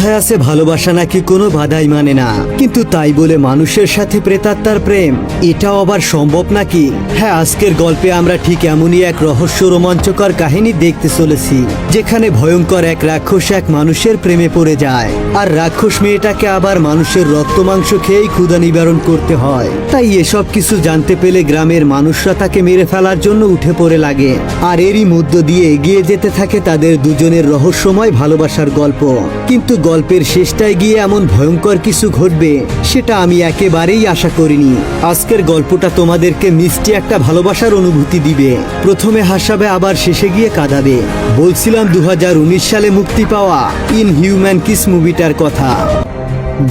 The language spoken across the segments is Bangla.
কথায় আছে ভালোবাসা নাকি কোনো বাধাই মানে না, কিন্তু তাই বলে মানুষের সাথে প্রেতাত্মার প্রেম এটাও আবার সম্ভব নাকি? হ্যাঁ, আজকের গল্পে আমরা ঠিক এমনই এক রহস্য রোমাঞ্চকর কাহিনী দেখতে চলেছি, যেখানে ভয়ঙ্কর এক রাক্ষস এক মানুষের প্রেমে পড়ে যায়, আর রাক্ষস মেয়েটাকে আবার মানুষের রক্ত মাংস খেয়েই ক্ষুধা নিবারণ করতে হয়। তাই এসব কিছু জানতে পেলে গ্রামের মানুষরা তাকে মেরে ফেলার জন্য উঠে পড়ে লাগে, আর এরই মধ্য দিয়ে এগিয়ে যেতে থাকে তাদের দুজনের রহস্যময় ভালোবাসার গল্প। কিন্তু গল্পের শেষটায় গিয়ে এমন ভয়ঙ্কর কিছু ঘটবে সেটা আমি একেবারেই আশা করিনি। আজকের গল্পটা তোমাদেরকে মিষ্টি একটা ভালোবাসার অনুভূতি দিবে, প্রথমে হাসাবে আবার শেষে গিয়ে কাঁদাবে। বলছিলাম 2019 সালে মুক্তি পাওয়া ইনহিউম্যান কিস মুভিটার কথা।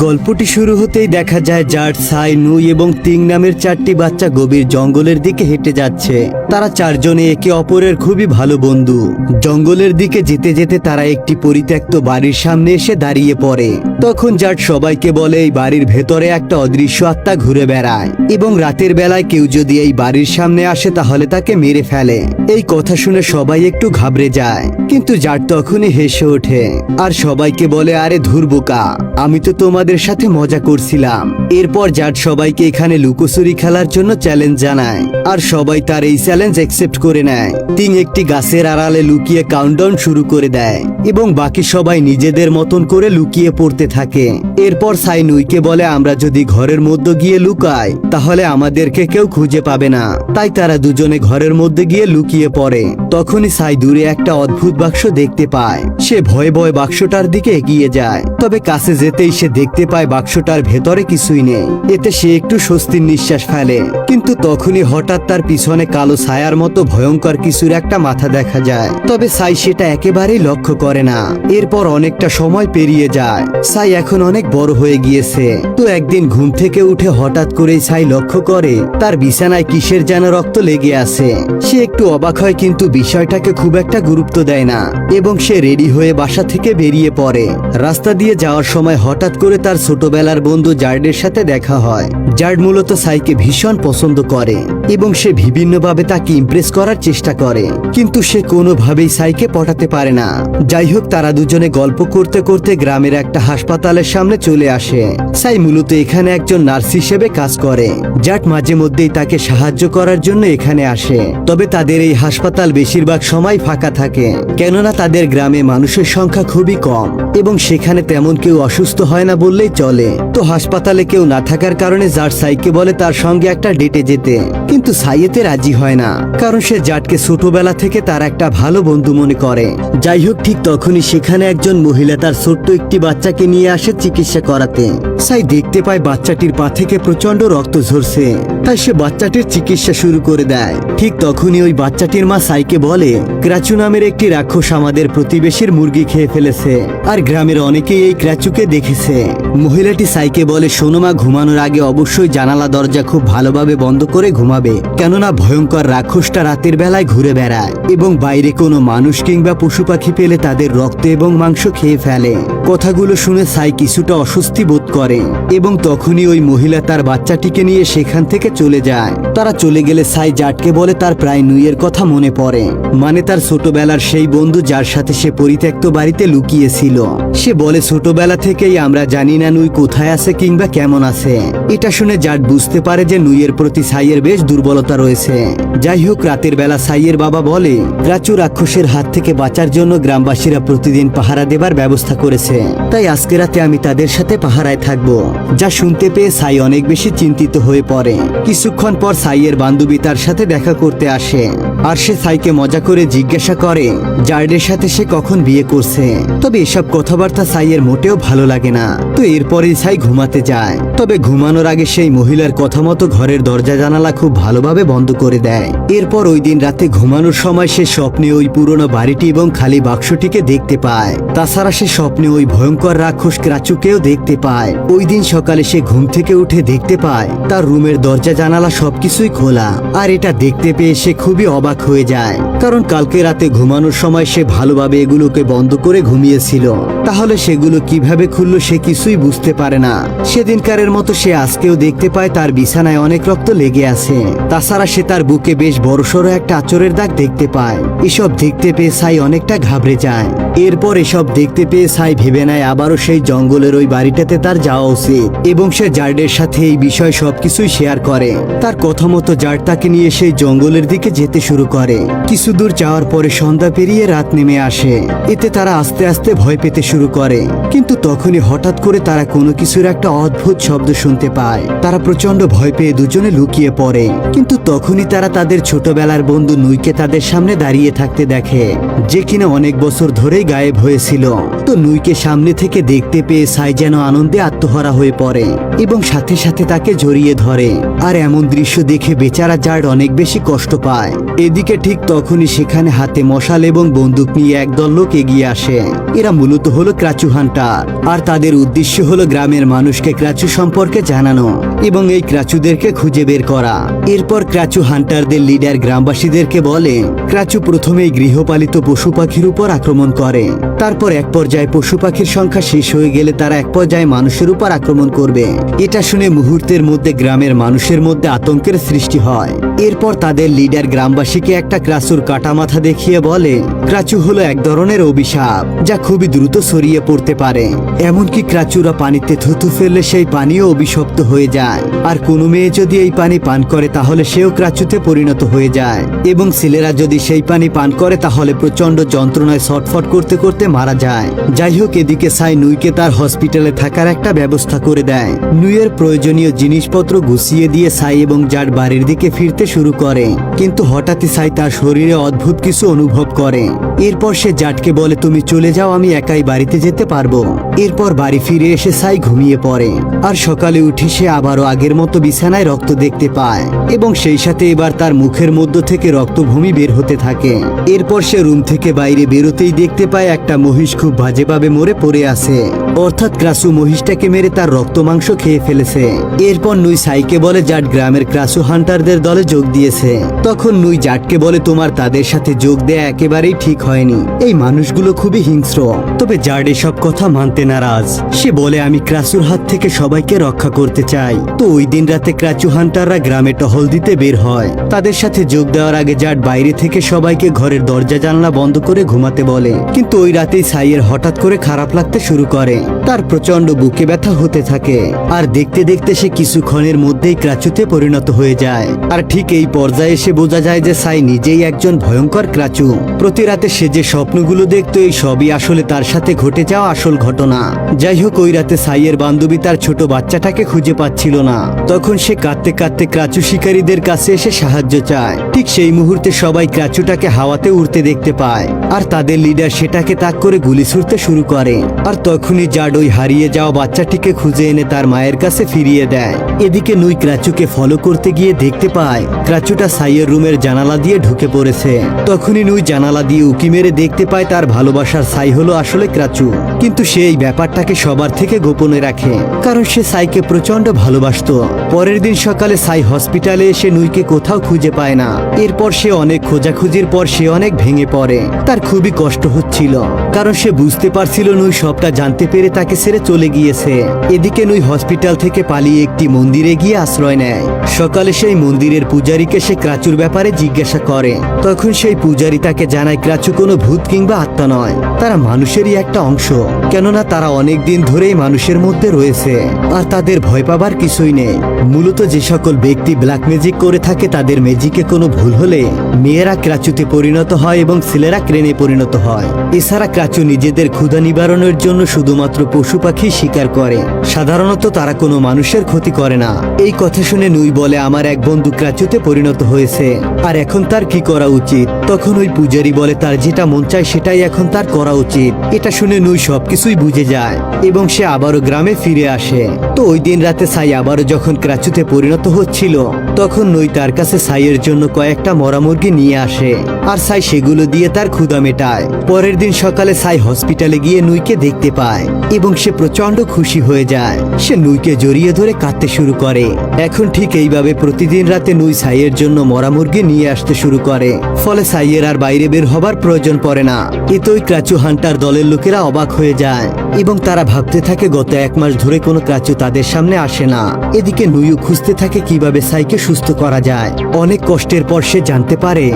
গল্পটি শুরু হতেই দেখা যায় জাট, সাই, নুই এবং তিং নামের চারটি বাচ্চা গভীর জঙ্গলের দিকে হেঁটে যাচ্ছে। তারা চারজনে একে অপরের খুবই ভালো বন্ধু। জঙ্গলের দিকে যেতে যেতে তারা একটি পরিত্যক্ত বাড়ির সামনে এসে দাঁড়িয়ে পড়ে। তখন জাট সবাইকে বলে এই বাড়ির ভেতরে একটা অদৃশ্য আত্মা ঘুরে বেড়ায় এবং রাতের বেলায় কেউ যদি এই বাড়ির সামনে আসে তাহলে তাকে মেরে ফেলে। এই কথা শুনে সবাই একটু ঘাবড়ে যায়, কিন্তু জাট তখনই হেসে ওঠে আর সবাইকে বলে, আরে ধুর বোকা, আমি তো তোমাদের সাথে মজা করছিলাম। এরপর জাট সবাইকে এখানে লুকোচুরি খেলার জন্য চ্যালেঞ্জ জানায়, আর সবাই তার এই চ্যালেঞ্জ অ্যাকসেপ্ট করে নেয়। তিং একটি গাছের আড়ালে লুকিয়ে কাউন্টডাউন শুরু করে দেয় এবং বাকি সবাই নিজেদের মতন করে লুকিয়ে পড়তে থাকে। এরপর সাই নুইকে বলে, আমরা যদি ঘরের মধ্যে গিয়ে লুকাই তাহলে আমাদেরকে কেউ খুঁজে পাবে না। তাই তারা দুজনে ঘরের মধ্যে গিয়ে লুকিয়ে পড়ে। তখনই সাই দূরে একটা অদ্ভুত বাক্স দেখতে পায়। সে ভয়ে ভয়ে বাক্সটার দিকে এগিয়ে যায়, তবে কাছে যেতেই সে দেখতে পায় বাক্সটার ভেতরে কিছুই নেই। এতে সে একটু স্বস্তির নিঃশ্বাস ফেলে, কিন্তু তখনই হঠাৎ তার পিছনে কালো ছায়ার মতো ভয়ঙ্কর কিছুর একটা মাথা দেখা যায়। তবে সাই সেটা একেবারেই লক্ষ্য করে না। এরপর অনেকটা সময় পেরিয়ে যায়। সাই এখন অনেক বড় হয়ে গিয়েছে। তো একদিন ঘুম থেকে উঠে হঠাৎ করেই সাই লক্ষ্য করে তার বিছানায় কিসের যেন রক্ত লেগে আছে। সে একটু অবাক হয়, কিন্তু বিষয়টাকে খুব একটা গুরুত্ব দেয় না এবং সে রেডি হয়ে বাসা থেকে বেরিয়ে পড়ে। রাস্তা দিয়ে যাওয়ার সময় হঠাৎ করে তার ছোটবেলার বন্ধু জার্ডের সাথে দেখা হয়। জার্ড মূলত সাইকে ভীষণ পছন্দ করে এবং সে বিভিন্নভাবে তাকে ইমপ্রেস করার চেষ্টা করে, কিন্তু সে কোনোভাবেই সাইকে পটাতে পারে না। যাই হোক, তারা দুজনে গল্প করতে করতে গ্রামের একটা হাসপাতালের সামনে চলে আসে। সাই মূলত এখানে একজন নার্স হিসেবে কাজ করে। জাট মাঝে মধ্যেই তাকে সাহায্য করার জন্য এখানে আসে, তবে তাদের এই হাসপাতাল বেশিরভাগ সময় ফাঁকা থাকে, কেননা তাদের গ্রামে মানুষের সংখ্যা খুবই কম এবং সেখানে তেমন কেউ অসুস্থ হয় না বললেই চলে। তো হাসপাতালে কেউ না থাকার কারণে জাট সাইকে বলে তার সঙ্গে একটা ডেটে যেতে, কিন্তু সাই এতে রাজি হয় না, কারণ সে জাটকে ছোটবেলা থেকে তার একটা ভালো বন্ধু মনে করে। যাই হোক, ঠিক তখনই সেখানে একজন মহিলা তার ছোট্ট একটি বাচ্চাকে নিয়ে আসে চিকিৎসা করাতে। সাই দেখতে পায় বাচ্চাটির পা থেকে প্রচন্ড রক্ত ঝরছে, তাই সে বাচ্চাটির চিকিৎসা শুরু করে দেয়। ঠিক তখনই ওই বাচ্চাটির মা সাইকে বলে, ক্রাচু নামের একটি রাক্ষস আমাদের প্রতিবেশীর মুরগি খেয়ে ফেলেছে, আর গ্রামের অনেকেই এই ক্রাচুকে দেখেছে। মহিলাটি সাইকে বলে, শোনো মা, ঘুমানোর আগে অবশ্যই জানালা দরজা খুব ভালোভাবে বন্ধ করে ঘুমাবে, কেননা ভয়ঙ্কর রাক্ষসটা রাতের বেলায় ঘুরে বেড়ায় এবং বাইরে কোনো মানুষ কিংবা পশু পাখি পেলে তাদের রক্ত এবং মাংস খেয়ে ফেলে। কথাগুলো শুনে সাই কিছুটা অস্বস্তি বোধ করে এবং তখনই ওই মহিলা তার বাচ্চাটিকে নিয়ে সেখান থেকে চলে যায়। তারা চলে গেলে সাই জাটকে বলে তার প্রায় নুইয়ের কথা মনে পড়ে, মানে তার ছোটবেলার সেই বন্ধু যার সাথে সে পরিত্যক্ত বাড়িতে লুকিয়েছিল। সে বলে, ছোটবেলা থেকেই আমরা জানি না নুই কোথায় আছে কিংবা কেমন আছে। এটা শুনে জাট বুঝতে পারে যে নুইয়ের প্রতি সাইয়ের বেশ দুর্বলতা রয়েছে। যাই হোক, রাতের বেলা সাইয়ের বাবা বলে, ক্রাচু রাক্ষসের হাত থেকে বাঁচার জন্য গ্রামবাসীরা প্রতিদিন পাহারা দেবার ব্যবস্থা করেছে, তাই আজকে রাতে আমি তাদের সাথে পাহারায় থাকবো। যা শুনতে পেয়ে সাই অনেক বেশি চিন্তিত হয়ে পড়ে। কিছুক্ষণ পর সাইয়ের বান্ধবী তার সাথে দেখা করতে আসে, আর সে সাইকে মজা করে জিজ্ঞাসা করে জার্ডের সাথে সে কখন বিয়ে করছে। তবে এসব কথাবার্তা সাইয়ের মোটেও ভালো লাগে না। তো এরপরেই সাই ঘুমাতে যায়, তবে ঘুমানোর আগে সেই মহিলার কথা মতো ঘরের দরজা জানালা খুব ভালোভাবে বন্ধ করে দেয়। এরপর ওই দিন রাতে ঘুমানোর সময় সে স্বপ্নে ওই পুরনো বাড়িটি এবং খালি বাক্সটিকে দেখতে পায়। তাছাড়া সে স্বপ্নে ওই ভয়ঙ্কর রাক্ষস ক্রাচুকেও দেখতে পায়। ওই দিন সকালে সে ঘুম থেকে উঠে দেখতে পায় তার রুমের দরজা জানালা সবকিছুই খোলা, আর এটা দেখতে পেয়ে সে খুবই অবাক হয়ে যায়, কারণ কালকে রাতে ঘুমানোর সময় সে ভালোভাবে এগুলোকে বন্ধ করে ঘুমিয়েছিল। তাহলে সেগুলো কিভাবে খুললো সে কিছুই বুঝতে পারে না। সেদিনকারের মতো সে আজকেও দেখতে পায় তার বিছানায় অনেক রক্ত লেগে আছে। তাছাড়া সে তার বুকে বেশ বড়সড় একটা আঁচড়ের দাগ দেখতে পায়। এসব দেখতে পেয়ে সাই অনেকটা ঘাবড়ে যায়। এরপর এসব দেখতে পেয়ে সাই ভেবে ভেবে নেয় আবারও সেই জঙ্গলের ওই বাড়িটাতে তার যাওয়া উচিত এবং সে জার্ডের সাথে এই বিষয় সবকিছুই শেয়ার করে। তার কথা মতো জার্ড তাকে নিয়ে সেই জঙ্গলের দিকে যেতে শুরু করে। কিছু দূর যাওয়ার পরে সন্ধ্যা পেরিয়ে রাত নেমে আসে। এতে তারা আস্তে আস্তে ভয় পেতে শুরু করে, কিন্তু তখনই হঠাৎ করে তারা কোনো কিছুর একটা অদ্ভুত শব্দ শুনতে পায়। তারা প্রচন্ড ভয় পেয়ে দুজনে লুকিয়ে পড়ে, কিন্তু তখনই তারা তাদের ছোটবেলার বন্ধু নুইকে তাদের সামনে দাঁড়িয়ে থাকতে দেখে, যে কিনা অনেক বছর ধরেই গায়েব হয়েছিল। তো নুইকে সামনে থেকে দেখতে পেয়ে সাই যেন আনন্দে আত্মহারা হয়ে পড়ে এবং সাথে সাথে তাকে জড়িয়ে ধরে। আর এমন দৃশ্য দেখে বেচারা জার্ড অনেক বেশি কষ্ট পায়। এদিকে ঠিক তখনই সেখানে হাতে মশাল এবং বন্দুক নিয়ে একদল লোক এগিয়ে আসে। এরা মূলত হলো ক্রাচু হান্টার, আর তাদের উদ্দেশ্য হলো গ্রামের মানুষকে ক্রাচু সম্পর্কে জানানো এবং এই ক্রাচুদেরকে খুঁজে বের করা। এরপর ক্রাচু হান্টারদের লিডার গ্রামবাসীদেরকে বলে ক্রাচু প্রথমেই গৃহপালিত পশু পাখির উপর আক্রমণ করে, তারপর এক পর্যায়ে পশু পাখির সংখ্যা শেষ হয়ে গেলে তারা এক পর্যায়ে মানুষের উপর আক্রমণ করবে। এটা শুনে মুহূর্তের মধ্যে গ্রামের মানুষের মধ্যে আতঙ্কের সৃষ্টি হয়। এরপর তাদের লিডার গ্রামবাসীকে একটা ক্রাচুর কাটা মাথা দেখিয়ে বলে ক্রাচু হলো এক ধরনের অভিশাপ যা খুবই দ্রুত ছড়িয়ে পড়তে পারে। এমনকি ক্রাচুরা পানিতে থুতু ফেললে সেই পানিও অভিশপ্ত হয়ে যায়, আর কোনো মেয়ে যদি এই পানি পান করে তাহলে সেও ক্রাচুতে পরিণত হয়ে যায়, এবং ছেলেরা যদি সেই পানি পান করে তাহলে প্রচন্ড যন্ত্রণায় ছটফট করতে করতে মারা যায়। যাই হোক, এদিকে সাই নুইকে তার হসপিটালে থাকার একটা ব্যবস্থা করে দেয়। নুইয়ের প্রয়োজনীয় জিনিসপত্র গুছিয়ে দিয়ে সাই এবং জার্ড বাড়ির দিকে ফিরতে শুরু করে, কিন্তু হঠাৎই সাই তার শরীরে অদ্ভুত কিছু অনুভব করে। এরপর সে জার্ডকে বলে তুমি চলে যাও, আমি একাই বাড়িতে যেতে পারবো। এরপর বাড়ি ফিরে এসে সাই ঘুমিয়ে পড়ে, আর সকালে উঠে সে আবারও আগের মতো বিছানায় রক্ত দেখতে পায় এবং সেই সাথে এবার তার মুখের মধ্য থেকে রক্তভূমি বের হতে থাকে। এরপর সে রুম থেকে বাইরে বেরোতেই দেখতে পায় একটা মহিষ খুব বাজেভাবে মরে পড়ে আছে, অর্থাৎ ক্রাসু মহিষটাকে মেরে তার রক্ত মাংস খেয়ে ফেলেছে। এরপর নুই সাইকে বলে জার্ড গ্রামের ক্রাসু হান্টারদের দলে যোগ দিয়েছে। তখন নুই জার্ডকে বলে তোমার তাদের সাথে যোগ দেয়া একেবারেই ঠিক হয়নি, এই মানুষগুলো খুবই হিংস্র। তবে জার্ড এসব কথা মানতে নারাজ। সে বলে আমি ক্রাসুর হাত থেকে সবাইকে রক্ষা করতে চাই। তো ওই দিন রাতে ক্রাচু হান্টাররা গ্রামে টহল দিতে বের হয়। তাদের সাথে যোগ দেওয়ার আগে জার্ড বাইরে থেকে সবাইকে ঘরের দরজা জানলা বন্ধ করে ঘুমাতে বলে, কিন্তু ওই রাতেই সাইয়ের হঠাৎ করে খারাপ লাগতে শুরু করে। তার প্রচন্ড বুকে ব্যথা হতে থাকে, আর দেখতে দেখতে সে কিছুক্ষণের মধ্যেই ক্রাচুতে পরিণত হয়ে যায়। আর ঠিক এই পর্যায়ে এসে বোঝা যায় যে সাই নিজেই একজন ভয়ঙ্কর ক্রাচু। প্রতি রাতে সে যে স্বপ্নগুলো দেখতো এই সবই আসলে তার সাথে ঘটে যাওয়া আসল ঘটনা। যাই হোক, ওই রাতে সাইয়ের বান্ধবী তার ছোট বাচ্চাটাকে খুঁজে পাচ্ছিল না। তখন সে কাঁদতে কাঁদতে ক্রাচু শিকারীদের কাছে এসে সাহায্য চায়। ঠিক সেই মুহূর্তে সবাই ক্রাচুটাকে হাওয়াতে উড়তে দেখতে পায়, আর তাদের লিডার সেটাকে তাক করে গুলি ছুড়তে শুরু করে। আর তখনই জার্ড ওই হারিয়ে যাওয়া বাচ্চাটিকে খুঁজে এনে তার মায়ের কাছে ফিরিয়ে দেয়। এদিকে নুই ক্রাচুকে ফলো করতে গিয়ে দেখতে পায় ক্রাচুটা সাইয়ের রুমের জানালা দিয়ে ঢুকে পড়েছে। তখনই নুই জানালা দিয়ে উকি মেরে দেখতে পায় তার ভালোবাসার সাই হলো আসলে ক্রাচু, কিন্তু সে এই ব্যাপারটাকে সবার থেকে গোপনে রাখে, কারণ সে সাইকে প্রচন্ড ভালোবাসতো। পরের দিন সকালে সাই হসপিটালে এসে নুইকে কোথাও খুঁজে পায় না। এরপর সে অনেক খোঁজাখুঁজির পর সে অনেক ভেঙে পড়ে। তার খুবই কষ্ট হচ্ছিল, কারণ সে বুঝতে পারছিল নুই সবটা জানতে পেরে তাকে ছেড়ে চলে গিয়েছে। এদিকে নুই হসপিটাল থেকে পালিয়ে একটি মন্দিরে গিয়ে আশ্রয় নেয়। সকালে সেই মন্দিরের পূজারীকে সে ক্রাচুর ব্যাপারে জিজ্ঞাসা করে। তখন সেই পূজারী তাকে জানায় ক্রাচু কোনো ভূত কিংবা আত্মা নয়, তারা মানুষেরই একটা অংশ, কেননা তারা অনেক দিন ধরেই মানুষের মধ্যে রয়েছে, আর তাদের ভয় পাবার কিছুই নেই। মূলত যে সকল ব্যক্তি ব্ল্যাক ম্যাজিক করে থাকে তাদের ম্যাজিকে কোনো ভুল হলে মেয়েরা ক্রাচুতে পরিণত হয় এবং ছেলেরা ক্রেনে পরিণত হয়। এছাড়া ক্রাচু নিজেদের ক্ষুধা নিবারণের জন্য শুধুমাত্র পশু পাখি শিকার করে, সাধারণত তারা কোনো মানুষের ক্ষতি করে না। এই কথা শুনে নুই বলে আমার এক বন্ধু ক্রাচুতে পরিণত হয়েছে, আর এখন তার কি করা উচিত? তখন ওই পূজারী বলে তার যেটা মন চায় সেটাই এখন তার করা উচিত। এটা শুনে নুই সবকিছুই বুঝে যায় এবং সে আবারও গ্রামে ফিরে আসে। তো ওই দিন রাতে সাই আবারও যখন ক্রাচুতে পরিণত হচ্ছিল তখন নুই তার কাছে সাইয়ের জন্য কয়েকটা মরা মুরগি নিয়ে আসে, আর সাই সেগুলো দিয়ে তার ক্ষুধা মেটায়। পরের দিন সকালে সাই হসপিটালে গিয়ে নুইকে দেখতে পায় এবং সে প্রচন্ড খুশি হয়ে যায়। সে নুইকে জড়িয়ে ধরে কাঁদতে শুরু করে। এখন ঠিক এইভাবে প্রতিদিন রাতে নুই সাইয়ের জন্য মরা মুরগি নিয়ে আসতে শুরু করে, ফলে সাইয়ের আর বাইরে বের হবার প্রয়োজন পড়ে না। এতে ওই ক্রাচু হান্টার দলের লোকেরা অবাক হয়ে যায় এবং তারা ভাবতে থাকে গত 1 মাস ধরে কোনো ক্রাচু তাদের সামনে আসে না। এদিকে নুইও খুঁজতে থাকে কিভাবে সাইকে সুস্থ করা যায়। অনেক কষ্টের পর সে জানতে পারে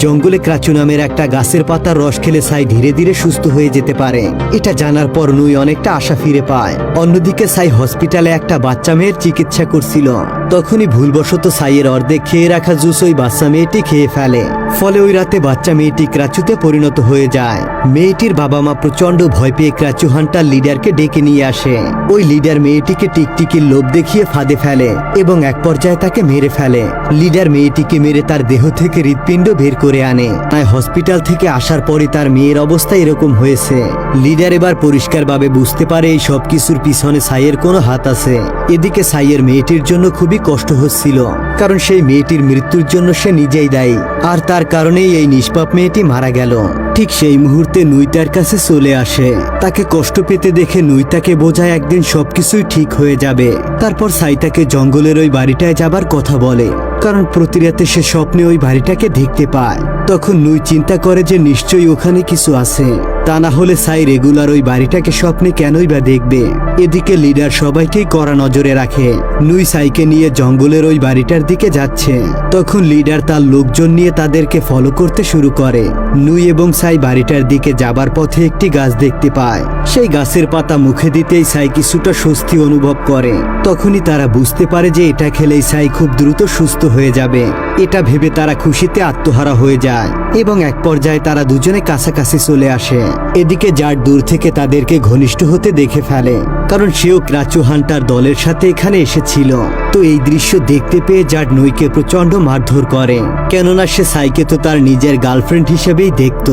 জঙ্গলে ক্রাচু নামের একটা গাছের পাতার রস খেলে সাই ধীরে ধীরে সুস্থ হয়ে যেতে পারে। এটা জানার পর নুই অনেকটা আশা ফিরে পায়। অন্যদিকে সাই হসপিটালে একটা বাচ্চা মেয়ের চিকিৎসা করছিল। তখনই ভুলবশত সাইয়ের অর্ধেক খেয়ে রাখা জুস ওই বাচ্চা মেয়েটি খেয়ে ফেলে। ফলে ওই রাতে বাচ্চা মেয়েটি ক্রাচুতে পরিণত হয়ে যায়। মেয়েটির বাবা মা প্রচন্ড ভয় পেয়ে ক্রাচু হান্টার লিডারকে ডেকে নিয়ে আসে। ওই লিডার মেয়েটিকে টিকটিকির লোভ দেখিয়ে ফাঁদে ফেলে এবং এক পর্যায়ে তাকে মেরে ফেলে। লিডার মেয়েটিকে মেরে তার দেহ থেকে হৃৎপিণ্ড বের করে আনে। তাই হসপিটাল থেকে আসার পরে তার মেয়ের অবস্থা এরকম হয়েছে। লিডার এবার পরিষ্কারভাবে বুঝতে পারে এই সব কিছুর পিছনে সাইয়ের কোনো হাত আছে। এদিকে সাইয়ের মেয়েটির জন্য খুবই কষ্ট হচ্ছিল, কারণ সেই মেয়েটির মৃত্যুর জন্য সে নিজেই দায়ী, আর তার কারণেই এই নিষ্পাপ মেয়েটি মারা গেল। ঠিক সেই মুহূর্তে নুই তার কাছে চলে আসে। তাকে কষ্ট পেতে দেখে নুই তাকে বোঝায় একদিন সবকিছুই ঠিক হয়ে যাবে। তারপর সাই তাকে জঙ্গলের ওই বাড়িটায় যাবার কথা বলে, কারণ প্রতি রাতে সে স্বপ্নে ওই বাড়িটাকে দেখতে পায়। তখন নুই চিন্তা করে যে নিশ্চয়ই ওখানে কিছু আছে, তা না হলে সাই রেগুলার ওই বাড়িটাকে স্বপ্নে কেনই বা দেখবে। এদিকে লিডার সবাইকেই কড়া নজরে রাখে। নুই সাইকে নিয়ে জঙ্গলের ওই বাড়িটার দিকে যাচ্ছে। তখন লিডার তার লোকজন নিয়ে তাদেরকে ফলো করতে শুরু করে। নুই এবং সাই বাড়িটার দিকে যাবার পথে একটি গাছ দেখতে পায়। সেই গাছের পাতা মুখে দিতেই সাই কিছুটা স্বস্তি অনুভব করে। তখনই তারা বুঝতে পারে যে এটা খেলেই সাই খুব দ্রুত সুস্থ হয়ে যাবে। এটা ভেবে তারা খুশিতে আত্মহারা হয়ে যায় এবং এক পর্যায়ে তারা দুজনে কাছাকাছি চলে আসে। এদিকে জার দূর থেকে তাদেরকে ঘনিষ্ঠ হতে দেখে ফেলে, কারণ সেও ক্রাচু হান্টার দলের সাথে এখানে এসেছিল। তো এই দৃশ্য দেখতে পেয়ে জার নুইকে প্রচন্ড মারধর করে, কেননা সে সাইকে তো তার নিজের গার্লফ্রেন্ড হিসেবেই দেখত।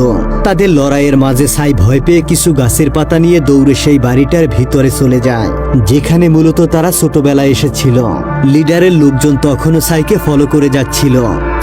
তাদের লড়াইয়ের মাঝে সাই ভয় পেয়ে কিছু গাছের পাতা নিয়ে দৌড়ে সেই বাড়িটার ভিতরে চলে যায়, যেখানে মূলত তারা ছোটবেলায় এসেছিল। লিডারের লোকজন তখনও সাইকে ফলো করে যাচ্ছিল।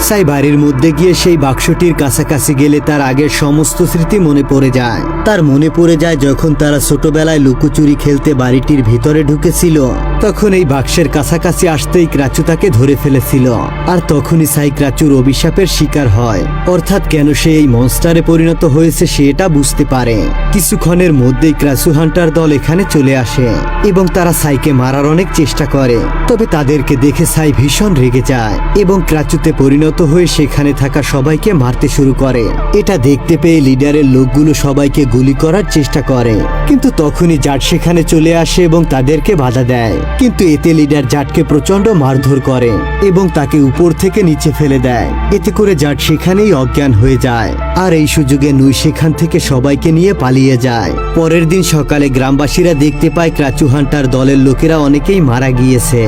সাই বাড়ির মধ্যে গিয়ে সেই বাক্সটির কাছাকাছি গেলে তার আগের সমস্ত স্মৃতি মনে পড়ে যায়। তার মনে পড়ে যায় যখন তারা ছোটবেলায় লুকোচুরি খেলতে বাড়িটির ভিতরে ঢুকেছিল, তখন এই বাক্সের কাছাকাছি আসতেই ক্রাচু তাকে ধরে ফেলেছিল। আর তখনই সাই ক্রাচুর অভিশাপের শিকার হয়, অর্থাৎ কেন সে এই মনস্টারে পরিণত হয়েছে সে এটা বুঝতে পারে। কিছুক্ষণের মধ্যেই ক্রাচু হান্টার দল এখানে চলে আসে এবং তারা সাইকে মারার অনেক চেষ্টা করে। তবে তাদেরকে দেখে সাই ভীষণ রেগে যায় এবং ক্রাচুতে পরিণত হয়ে সেখানে থাকা সবাইকে মারতে শুরু করে। এটা দেখতে পেয়ে লিডারের লোকগুলো সবাইকে গুলি করার চেষ্টা করে, কিন্তু তখনই জাট সেখানে চলে আসে এবং তাদেরকে বাধা দেয়। কিন্তু এতে লিডার জাটকে প্রচন্ড মারধর করে এবং তাকে উপর থেকে নিচে ফেলে দেয়। এতে করে জাট সেখানেই অজ্ঞান হয়ে যায়। আর এই সুযোগে নুই সেখান থেকে সবাইকে নিয়ে পালিয়ে যায়। পরের দিন সকালে গ্রামবাসীরা দেখতে পায় ক্রাচু হান্টার দলের লোকেরা অনেকেই মারা গিয়েছে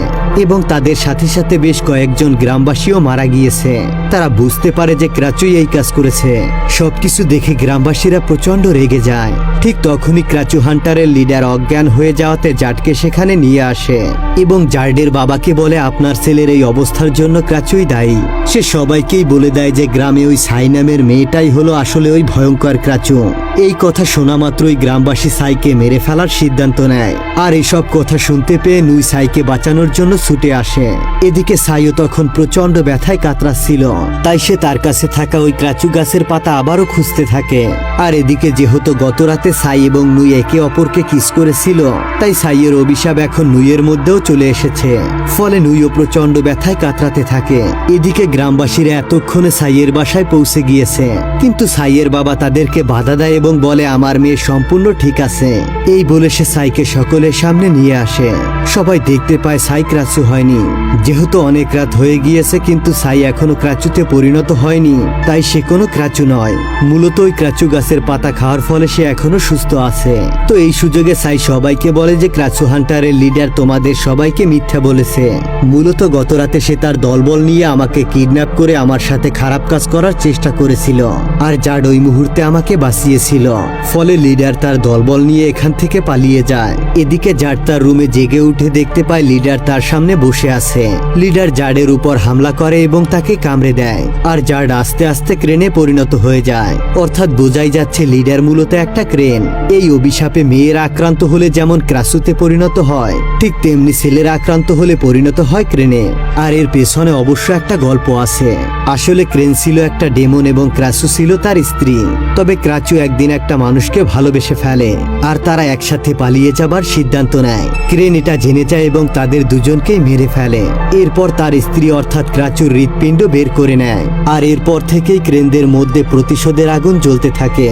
এবং তাদের সাথে সাথে বেশ কয়েকজন গ্রামবাসীও মারা গিয়েছে। তারা বুঝতে পারে যে ক্রাচুই এই কাজ করেছে। সবকিছু দেখে গ্রামবাসীরা প্রচন্ড রেগে যায়। ঠিক তখনই ক্রাচু হান্টারের লিডার অজ্ঞান হয়ে যাওয়াতে জাটকে সেখানে নিয়ে আসে এবং জার্ডের বাবাকে বলে আপনার ছেলের এই অবস্থার জন্য ক্রাচুই দায়ী। সে সবাইকেই বলে দেয় যে গ্রামে ওই সাই নামের মেয়েটাই হলো আসলে ওই ভয়ঙ্কর ক্রাচু। এই কথা শোনা মাত্রই গ্রামবাসী সাইকে মেরে ফেলার সিদ্ধান্ত নেয়। আর এসব কথা শুনতে পেয়ে নুই সাইকে বাঁচানোর জন্য ছুটে আসে। এদিকে সাইও তখন প্রচন্ড ব্যথায় কাতরাচ্ছিল, তাই সে তার কাছে থাকা ওই ক্রাচু গাছের পাতা আবারও খুঁজতে থাকে। আর এদিকে যেহেতু গত রাতে সাই এবং নুই একে অপরকে কিস করেছিল, তাই সাইয়ের অভিশাপ এখন নুইয়ের মধ্যেও চলে এসেছে। ফলে নুইও প্রচন্ড ব্যথায় কাতরাতে থাকে। এদিকে গ্রামবাসীরা এতক্ষণে সাইয়ের বাসায় পৌঁছে গিয়েছে, কিন্তু সাইয়ের বাবা তাদেরকে বাধা দেয় এবং বলে আমার মেয়ে সম্পূর্ণ ঠিক আছে। এই বলে সে সাইকে সকলের সামনে নিয়ে আসে। সবাই দেখতে পায় সাই ক্রাচু হয়নি। যেহেতু অনেক রাত হয়ে গিয়েছে কিন্তু সাই এখনো ক্রাচুতে পরিণত হয়নি, তাই সে কোনো ক্রাচু নয়। মূলত ওই ক্রাচু গাছের পাতা খাওয়ার ফলে সে এখনো সুস্থ আছে। তো এই সুযোগে সাই সবাইকে বলে যে ক্রাচু হান্টারের লিডার তোমাদের সবাইকে মিথ্যা বলেছে। মূলত গত রাতে সে তার দলবল নিয়ে আমাকে কিডন্যাপ করে আমার সাথে খারাপ কাজ করার চেষ্টা করেছিল, আর জাড ওই মুহূর্তে আমাকে বাঁচিয়েছিল। ফলে লিডার তার দলবল নিয়ে এখান থেকে পালিয়ে যায়। এদিকে জাড তার রুমে জেগে উঠে দেখতে পায় লিডার তার সামনে বসে আছে। লিডার জাডের উপর হামলা করে এবং তাকে কামড়ে দেয়, আর জাড আস্তে আস্তে ক্রেনে পরিণত হয়ে যায়। অর্থাৎ বোঝাই যাচ্ছে লিডার মূলত একটা ক্রেন। ক্রেন। এই অভিশাপে মেয়েরা আক্রান্ত হলে যেমন ক্রাসুতে পরিণত হয়, ঠিক তেমনি ছেলেরা আক্রান্ত হলে পরিণত হয় ক্রেনে। আর এর পেছনে অবশ্য একটা গল্প আছে। আসলে ক্রেন ছিল একটা ডেমন এবং ক্রাসু ছিল তার স্ত্রী। তবে ক্রাচু একদিন একটা মানুষকে ভালোবেসে ফেলে আর তারা একসাথে পালিয়ে যাবার সিদ্ধান্ত নেয়। ক্রেন এটা জেনে যায় এবং তাদের দুজনকেই মেরে ফেলে। এরপর তার স্ত্রী অর্থাৎ ক্রাচুর হৃৎপিণ্ড বের করে নেয়। আর এরপর থেকেই ক্রেনদের মধ্যে প্রতিশোধের আগুন জ্বলতে থাকে।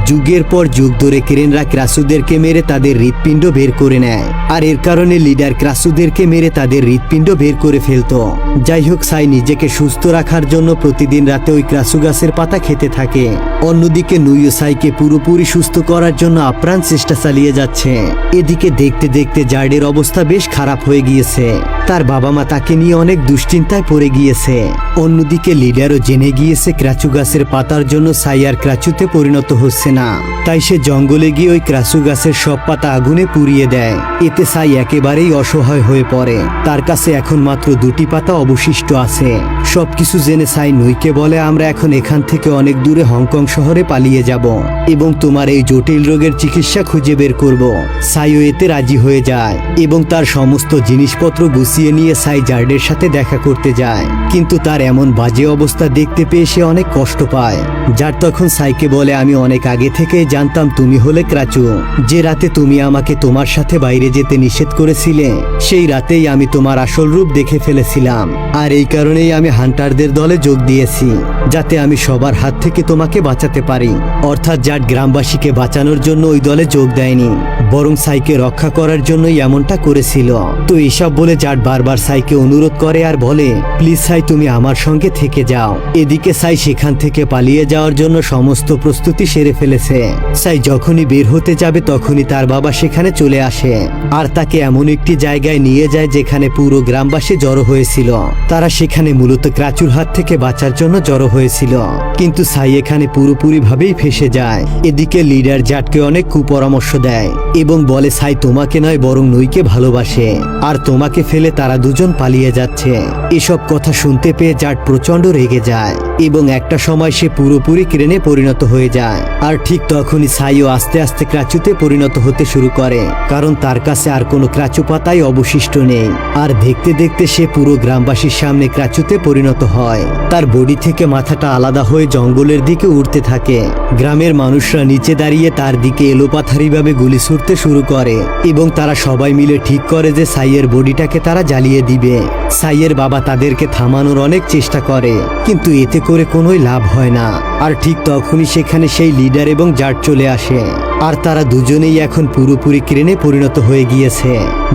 যুগের পর যুগ ধরে ক্রেনরা ক্রাসুদেরকে মেরে তাদের হৃৎপিণ্ড বের করে নেয়। আর এর কারণে লিডার ক্রাসুদেরকে মেরে তাদের হৃৎপিণ্ড বের করে ফেলতো। যাই হোক, সাই নিজেকে সুস্থ রাখার জন্য প্রতিদিন রাতে ওই ক্রাসু গাছের পাতা খেতে থাকে। অন্যদিকে নুইও সাইকে পুরোপুরি সুস্থ করার জন্য আপ্রাণ চেষ্টা চালিয়ে যাচ্ছে। এদিকে দেখতে দেখতে জার্ডের অবস্থা বেশ খারাপ হয়ে গিয়েছে। তার বাবা মা তাকে নিয়ে অনেক দুশ্চিন্তায় পড়ে গিয়েছে। অন্যদিকে লিডারও জেনে গিয়েছে ক্রাচু গাছের পাতার জন্য সাই আর ক্রাচুতে পরিণত হচ্ছে না। তাই সে জঙ্গলে গিয়ে ওই ক্রাচু গাছের সব পাতা আগুনে পুড়িয়ে দেয়। এতে সাই একেবারেই অসহায় হয়ে পড়ে। তার কাছে এখন মাত্র 2টি পাতা অবশিষ্ট আছে। সবকিছু জেনে সাই নুইকে বলে, আমরা এখন এখান থেকে অনেক দূরে হংকং শহরে পালিয়ে যাব এবং তোমার এই জটিল রোগের চিকিৎসা খুঁজে বের করব। সাইও এতে রাজি হয়ে যায় এবং তার সমস্ত জিনিসপত্র গুছিয়ে নিয়ে সাই জার্ডের সাথে দেখা করতে যায়। কিন্তু তার এমন বাজে অবস্থা দেখতে পেয়ে সে অনেক কষ্ট পায়। যার তখন সাইকে বলে, আমি অনেক আগে থেকেই জানতাম তুমি হলে ক্রাচু। যে রাতে তুমি আমাকে তোমার সাথে বাইরে যেতে নিষেধ করেছিলে, সেই রাতেই আমি তোমার আসল রূপ দেখে ফেলেছিলাম। আর এই কারণেই আমি হান্টারদের দলে যোগ দিয়েছি, যাতে আমি সবার হাত থেকে তোমাকে বাঁচাতে পারি। অর্থাৎ জাট গ্রামবাসীকে বাঁচানোর জন্য ওই দলে যোগ দেয়নি, বরং সাইকে রক্ষা করার জন্যই এমনটা করেছিল। তো এসব বলে জাট বারবার সাইকে অনুরোধ করে আর বলে, প্লিজ সাই, তুমি আমার সঙ্গে থেকে যাও। এদিকে সাই সেখান থেকে পালিয়ে যাওয়ার জন্য সমস্ত প্রস্তুতি সেরে ফেলেছে। সাই যখনই বের হতে যাবে তখনই তার বাবা সেখানে চলে আসে আর তাকে এমন একটি জায়গায় নিয়ে যায় যেখানে পুরো গ্রামবাসী জড়ো হয়েছিল। তারা সেখানে মূলত ক্রাচুর হাত থেকে বাঁচার জন্য জড়ো হয়েছিল। কিন্তু সাই এখানে পুরোপুরি ভাবেই ফেসে যায়। এদিকে লিডার জাটকে অনেক কুপরামর্শ দেয় এবং বলে, সাই তোমাকে নয় বরং নুইকে ভালোবাসে আর তোমাকে ফেলে তারা দুজন পালিয়ে যাচ্ছে। এসব কথা শুনতে পেয়ে জাট প্রচন্ড রেগে যায় এবং একটা সময় সে পুরোপুরি ক্রেনে পরিণত হয়ে যায়। আর ঠিক তখনই সাইও আস্তে আস্তে ক্রাচুতে পরিণত হতে শুরু করে, কারণ তার কাছে আর কোনো ক্রাচু পাতাই অবশিষ্ট নেই। আর দেখতে দেখতে সে পুরো গ্রামবাসীর সামনে ক্রাচুতে পরিণত হয়। তার বডি থেকে মাথাটা আলাদা হয়ে জঙ্গলের দিকে উঠতে থাকে। গ্রামের মানুষরা নিচে দাঁড়িয়ে তার দিকে এলোপাথারিভাবে গুলি ছুড়তে শুরু করে এবং তারা সবাই মিলে ঠিক করে যে সাইয়ের বডিটাকে তারা জ্বালিয়ে দিবে। সাইয়ের বাবা তাদেরকে থামানোর অনেক চেষ্টা করে, কিন্তু এতে করে কোনোই লাভ হয় না। আর ঠিক তখনই সেখানে সেই লিডার এবং জাট চলে আসে আর তারা দুজনেই এখন পুরোপুরি ক্রেনে পরিণত হয়ে গিয়েছে।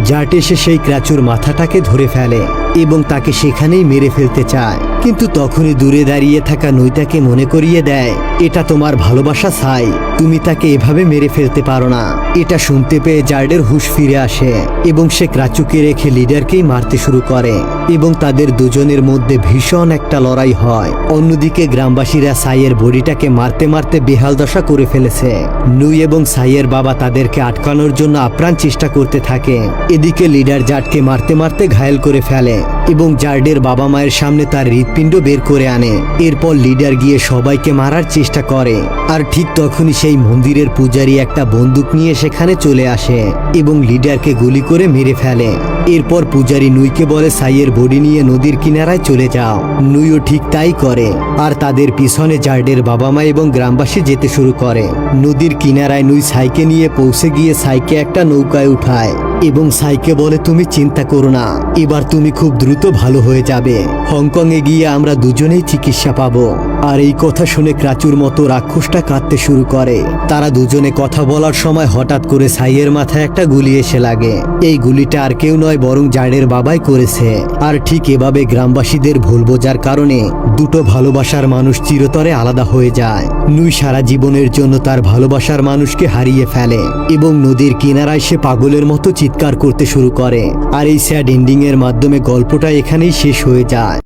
জাট এসে সেই ক্রাচুর মাথাটাকে ধরে ফেলে এবং তাকে সেখানেই মেরে ফেলতে চায়। কিন্তু তখনই দূরে দাঁড়িয়ে থাকা নুই তাকে মনে করিয়ে দেয়, এটা তোমার ভালোবাসা সাই, তুমি তাকে এভাবে মেরে ফেলতে পারো না। এটা শুনতে পেয়ে জার্ডের হুঁশ ফিরে আসে এবং সে ক্রাচুকে রেখে লিডারকেই মারতে শুরু করে এবং তাদের দুজনের মধ্যে ভীষণ একটা লড়াই হয়। অন্যদিকে গ্রামবাসীরা সাইয়ের বডিটাকে মারতে মারতে বেহাল দশা করে ফেলেছে। নুই এবং সাইয়ের বাবা তাদেরকে আটকানোর জন্য আপ্রাণ চেষ্টা করতে থাকে। এদিকে লিডার জাটকে মারতে মারতে ঘায়েল করে ফেলে এবং জার্ডের বাবা মায়ের সামনে তার হৃৎপিণ্ড বের করে আনে। এরপর লিডার গিয়ে সবাইকে মারার চেষ্টা করে আর ঠিক তখনই সেই মন্দিরের পূজারী একটা বন্দুক নিয়ে সেখানে চলে আসে এবং লিডারকে গুলি করে মেরে ফেলে। এরপর পূজারী নুইকে বলে, সাইয়ের বডি নিয়ে নদীর কিনারায় চলে যাও। নুইও ঠিক তাই করে আর তাদের পিছনে জার্ডের বাবা মা এবং গ্রামবাসী যেতে শুরু করে। নদীর কিনারায় নুই সাইকে নিয়ে পৌঁছে গিয়ে সাইকে একটা নৌকায় উঠায় এবং সাইকে বলে, তুমি চিন্তা করো না, এবার তুমি খুব দ্রুত ভালো হয়ে যাবে। হংকং এ গিয়ে আমরা দুজনেই চিকিৎসা পাবো। আর এই কথা শুনে ক্রাচুর মতো রাক্ষসটা কাঁদতে শুরু করে। তারা দুজনে কথা বলার সময় হঠাৎ করে সাইয়ের মাথায় একটা গুলি এসে লাগে। এই গুলিটা আর কেউ নয় বরং জার্ডের বাবাই করেছে। আর ঠিক এভাবে গ্রামবাসীদের ভুল বোঝার কারণে দুটো ভালোবাসার মানুষ চিরতরে আলাদা হয়ে যায়। নুই সারা জীবনের জন্য তার ভালোবাসার মানুষকে হারিয়ে ফেলে এবং নদীর কিনারায় সে পাগলের মতো চিৎকার করতে শুরু করে। আর এই স্যাড এন্ডিং এর মাধ্যমে গল্পটা এখানেই শেষ হয়ে যায়।